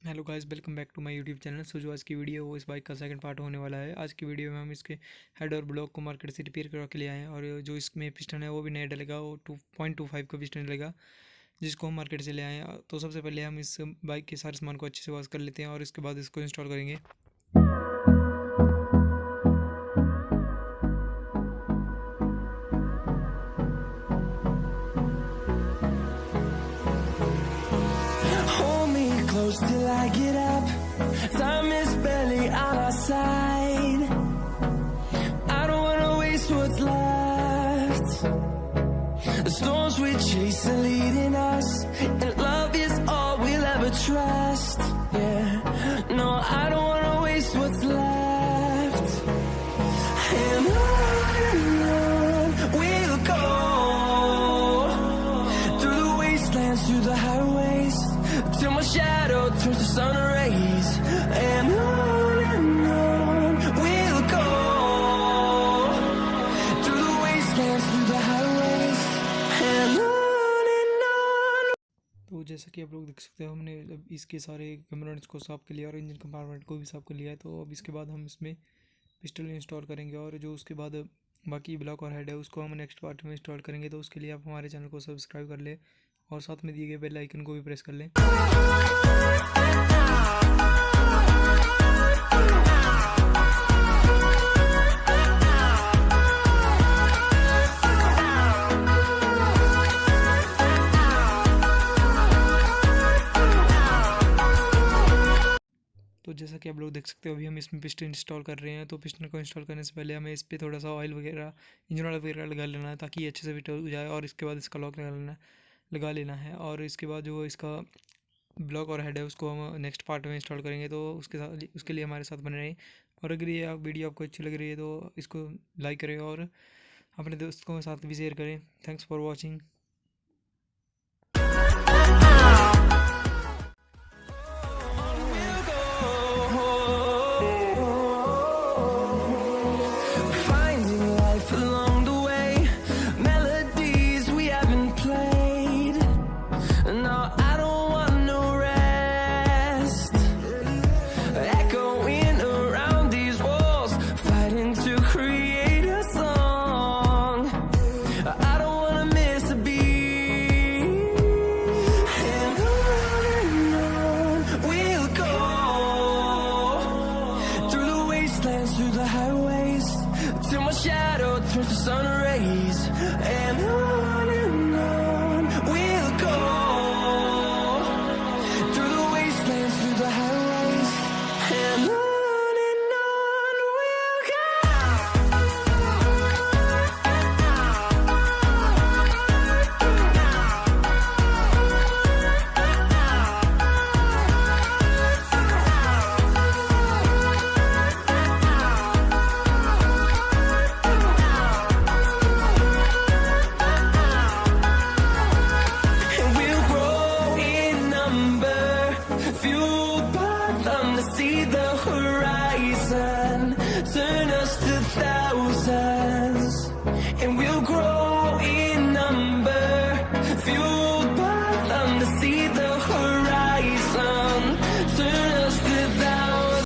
Hello guys, welcome back to my YouTube channel. So जो आज की वीडियो है वो इस बाइक का सेकंड पार्ट होने वाला है। आज की वीडियो में हम इसके हेड और ब्लॉक को मार्केट से रिपेयर करवा के लिए आए हैं और जो इसमें पिस्टन है वो भी नया डलेगा। वो 2.25 का पिस्टन डलेगा जिसको हम मार्केट से ले आए हैं। तो सबसे पहले हम इस बाइक के सारे सामान को अच्छे से वॉश कर लेते हैं और इसके बाद इसको इंस्टॉल करेंगे। Close till I get up. Time is barely on our side. I don't wanna waste what's left. The storms we chase are leading us, and love is all we'll ever trust. Yeah, no, I don't wanna waste what's left. And on we'll go, through the wastelands, through the highways, till my shadow turns to sun rays. And on we'll go, through the wastelands, through the highways, and on. तो जैसा कि आप लोग देख सकते हो, हमने अब इसके सारे कंपोनेंट्स को साफ़ कर लिया और इंजन कंपार्टमेंट को भी साफ़ कर लिया है। तो अब इसके बाद हम इसमें पिस्टन इंस्टॉल करेंगे और जो उसके बाद बाकी ब्लॉक और हेड है उसको हम नेक्स्ट पार्ट में इंस्टॉल करेंगे। तो उसके लिए आप हमारे चैनल को सब्सक्राइब कर लें और साथ में दिए गए बेल आइकन को भी प्रेस कर लें। तो जैसा कि आप लोग देख सकते हो, अभी हम इसमें पिस्टन इंस्टॉल कर रहे हैं। तो पिस्टन को इंस्टॉल करने से पहले हमें इस पर थोड़ा सा ऑयल वगैरह, इंजन ऑयल वगैरह लगा लेना है ताकि ये अच्छे से फिट हो जाए। और इसके बाद इसका लॉक लगा लेना है और इसके बाद जो इसका ब्लॉक और हेड है उसको हम नेक्स्ट पार्ट में इंस्टॉल करेंगे। तो उसके लिए हमारे साथ बने रहें। और अगर ये वीडियो आपको अच्छी लग रही है तो इसको लाइक करें और अपने दोस्तों के साथ भी शेयर करें। Thanks for watching. Through the highways, till my shadow turns to sun rays. And on we'll go, through the wastelands, through the highways. And on we'll go. See the horizon, turn us to thousands, and we'll grow.